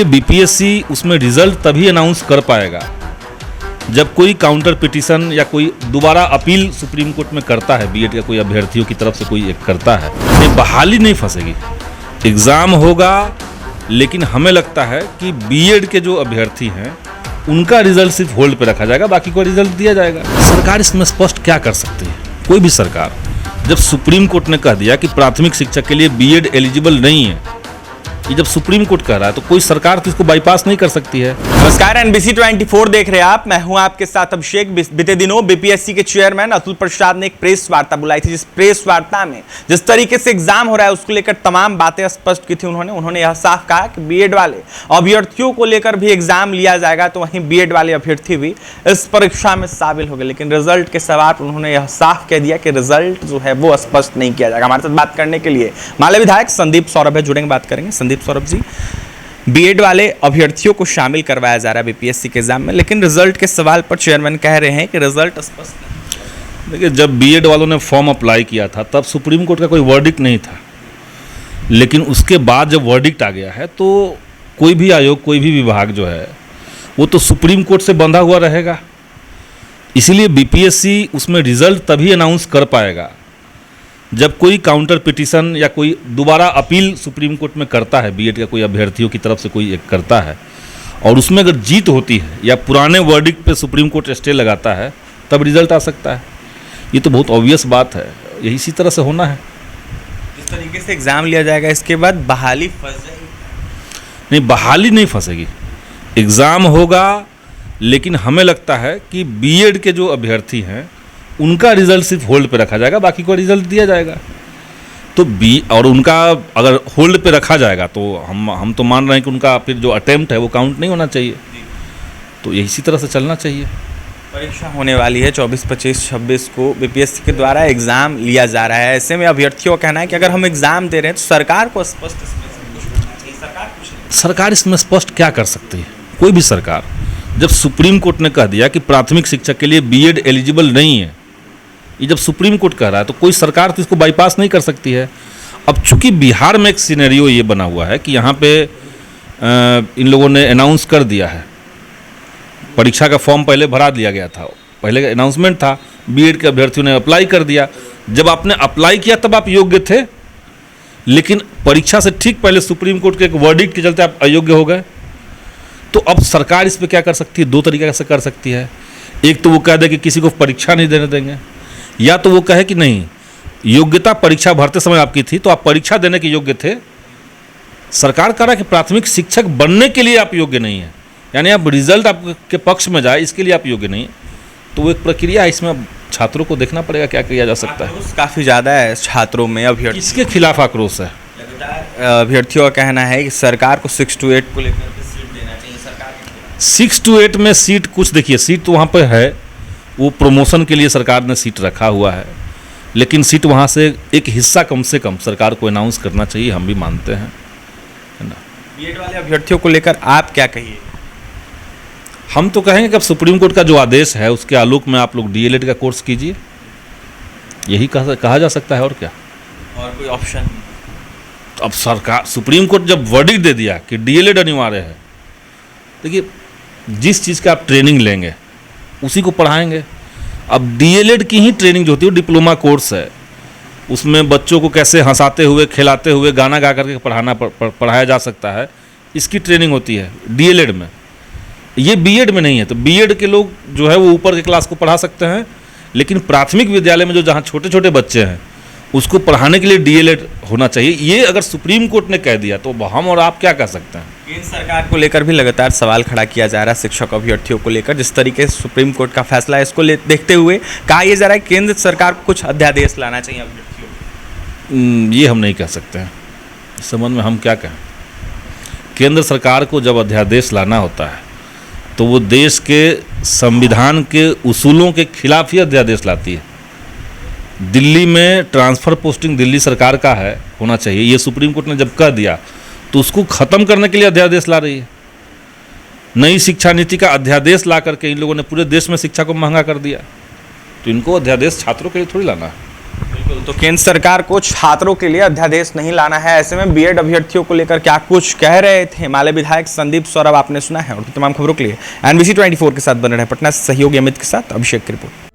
इसीलिए बीपीएससी उसमें रिजल्ट तभी अनाउंस कर पाएगा जब कोई काउंटर पिटीशन या कोई दोबारा अपील सुप्रीम कोर्ट में करता है, बीएड का कोई अभ्यर्थियों की तरफ से कोई एक करता है। ये बहाली नहीं फंसेगी, एग्ज़ाम होगा, लेकिन हमें लगता है कि बीएड के जो अभ्यर्थी हैं उनका रिजल्ट सिर्फ होल्ड पे रखा जाएगा, बाकी को रिजल्ट दिया जाएगा। सरकार इसमें स्पष्ट क्या कर सकती है? कोई भी सरकार, जब सुप्रीम कोर्ट ने कह दिया कि प्राथमिक शिक्षा के लिए बीएड एलिजिबल नहीं है, ये जब सुप्रीम कोर्ट कह रहा है तो कोई सरकार तो इसको बाईपास नहीं कर सकती है। नमस्कार, एनबीसी 24 देख रहे हैं आप। मैं हूं आपके साथ अभिषेक। बीते दिनों बीपीएससी के चेयरमैन अतुल प्रसाद ने एक प्रेस वार्ता बुलाई थी, जिस प्रेस वार्ता में जिस तरीके से एग्जाम हो रहा है उसको लेकर तमाम बातें स्पष्ट की थी। उन्होंने यह साफ कहा कि बीएड वाले अभ्यर्थियों को लेकर भी एग्जाम लिया जाएगा, तो वहीं बीएड वाले अभ्यर्थी भी इस परीक्षा में शामिल हो गए। लेकिन रिजल्ट के सवाल पर उन्होंने यह साफ कह दिया कि रिजल्ट जो है वो स्पष्ट नहीं किया जाएगा। हमारे साथ बात करने के लिए माले विधायक संदीप सौरभ है, जुड़ेंगे, बात करेंगे। संदीप सौरभ जी, बीएड वाले अभ्यर्थियों को शामिल करवाया जा रहा है बीपीएससी के एग्जाम में, लेकिन रिजल्ट के सवाल पर चेयरमैन कह रहे हैं कि रिजल्ट स्पष्ट नहीं। देखिए, जब बीएड वालों ने फॉर्म अप्लाई किया था तब सुप्रीम कोर्ट का कोई वर्डिक्ट नहीं था, लेकिन उसके बाद जब वर्डिक्ट आ गया है तो कोई भी आयोग, कोई भी विभाग जो है वो तो सुप्रीम कोर्ट से बंधा हुआ रहेगा। इसीलिए बीपीएससी उसमें रिजल्ट तभी अनाउंस कर पाएगा जब कोई काउंटर पिटीशन या कोई दोबारा अपील सुप्रीम कोर्ट में करता है, बीएड का कोई अभ्यर्थियों की तरफ से कोई एक करता है, और उसमें अगर जीत होती है या पुराने वर्डिक्ट पे सुप्रीम कोर्ट स्टे लगाता है, तब रिजल्ट आ सकता है। ये तो बहुत ऑब्वियस बात है, यही इसी तरह से होना है। जिस तरीके से एग्जाम लिया जाएगा इसके बाद बहाली फंस जाएगी। नहीं, बहाली नहीं फंसेगी, एग्ज़ाम होगा, लेकिन हमें लगता है कि बीएड के जो अभ्यर्थी हैं उनका रिजल्ट सिर्फ होल्ड पे रखा जाएगा, बाकी को रिजल्ट दिया जाएगा। तो और उनका अगर होल्ड पे रखा जाएगा तो हम तो मान रहे हैं कि उनका फिर जो अटेम्प्ट है वो काउंट नहीं होना चाहिए, तो इसी तरह से चलना चाहिए। परीक्षा होने वाली है 24, 25, 26 को बीपीएससी के द्वारा एग्जाम लिया जा रहा है। ऐसे में अभ्यर्थियों का कहना है कि अगर हम एग्जाम दे रहे हैं तो सरकार को स्पष्ट सरकार इसमें स्पष्ट क्या कर सकती है? कोई भी सरकार, जब सुप्रीम कोर्ट ने कह दिया कि प्राथमिक शिक्षा के लिए बीएड एलिजिबल नहीं है, ये जब सुप्रीम कोर्ट कह रहा है तो कोई सरकार तो इसको बाईपास नहीं कर सकती है। अब चूंकि बिहार में एक सिनेरियो ये बना हुआ है कि यहाँ पे इन लोगों ने अनाउंस कर दिया है, परीक्षा का फॉर्म पहले भरा दिया गया था, पहले अनाउंसमेंट था, बीएड के अभ्यर्थियों ने अप्लाई कर दिया। जब आपने अप्लाई किया तब आप योग्य थे, लेकिन परीक्षा से ठीक पहले सुप्रीम कोर्ट के एक वर्डिक्ट के चलते आप अयोग्य हो गए। तो अब सरकार इस पर क्या कर सकती है? दो तरीके से कर सकती है। एक तो वो कह दे कि किसी को परीक्षा नहीं देने देंगे, या तो वो कहे कि नहीं, योग्यता परीक्षा भरते समय आपकी थी तो आप परीक्षा देने के योग्य थे, सरकार कह रहा है कि प्राथमिक शिक्षक बनने के लिए आप योग्य नहीं है, यानी आप रिजल्ट आपके पक्ष में जाए इसके लिए आप योग्य नहीं है। तो वो एक प्रक्रिया है, इसमें अब छात्रों को देखना पड़ेगा क्या किया जा सकता है। काफ़ी ज़्यादा है छात्रों में। अभ्यर्थी इसके खिलाफ आक्रोश है। अभ्यर्थियों का कहना है कि सरकार को 6 to 8 को लेकर सीट देना चाहिए। सरकार 6 to 8 में सीट, कुछ देखिए, सीट तो वहाँ पर है, वो प्रमोशन के लिए सरकार ने सीट रखा हुआ है, लेकिन सीट वहाँ से एक हिस्सा कम से कम सरकार को अनाउंस करना चाहिए, हम भी मानते हैं, है ना। बीएड वाले अभ्यर्थियों को लेकर आप क्या कहिए? हम तो कहेंगे कि अब सुप्रीम कोर्ट का जो आदेश है उसके आलोक में आप लोग डीएलएड का कोर्स कीजिए, यही कहा जा सकता है, और क्या, और कोई ऑप्शन? तो अब सरकार, सुप्रीम कोर्ट जब वर्डिक्ट दे दिया कि डीएलएड अनिवार्य है, देखिए जिस चीज़ का आप ट्रेनिंग लेंगे उसी को पढ़ाएंगे। अब डीएलएड की ही ट्रेनिंग जो होती है वो डिप्लोमा कोर्स है, उसमें बच्चों को कैसे हंसाते हुए, खिलाते हुए, गाना गा करके पढ़ाया जा सकता है, इसकी ट्रेनिंग होती है डीएलएड में। ये बीएड में नहीं है। तो बीएड के लोग जो है वो ऊपर के क्लास को पढ़ा सकते हैं, लेकिन प्राथमिक विद्यालय में जो जहाँ छोटे छोटे बच्चे हैं उसको पढ़ाने के लिए डीएलएड होना चाहिए। ये अगर सुप्रीम कोर्ट ने कह दिया तो हम और आप क्या कह सकते हैं? केंद्र सरकार को लेकर भी लगातार सवाल खड़ा किया जा रहा है, शिक्षक अभ्यर्थियों को लेकर। जिस तरीके से सुप्रीम कोर्ट का फैसला है, इसको देखते हुए कहा यह जा रहा है केंद्र सरकार को कुछ अध्यादेश लाना चाहिए अभ्यर्थियों। ये हम नहीं कह सकते हैं, इस संबंध में हम क्या कहें। केंद्र सरकार को जब अध्यादेश लाना होता है तो वो देश के संविधान के उसूलों के खिलाफ ही अध्यादेश लाती है। दिल्ली में ट्रांसफ़र पोस्टिंग दिल्ली सरकार का है, होना चाहिए, ये सुप्रीम कोर्ट ने जब कह दिया तो उसको ख़त्म करने के लिए अध्यादेश ला रही है। नई शिक्षा नीति का अध्यादेश ला करके इन लोगों ने पूरे देश में शिक्षा को महंगा कर दिया, तो इनको अध्यादेश छात्रों के लिए थोड़ी लाना है। तो केंद्र सरकार को छात्रों के लिए अध्यादेश नहीं लाना है, ऐसे में बीएड अभ्यर्थियों को लेकर क्या कुछ कह रहे थे हिमालय विधायक संदीप सौरभ, आपने सुना है। और तमाम खबरों के लिए NBC 24 के साथ बने रहे पटना से सहयोगी अमित के साथ अभिषेक की रिपोर्ट।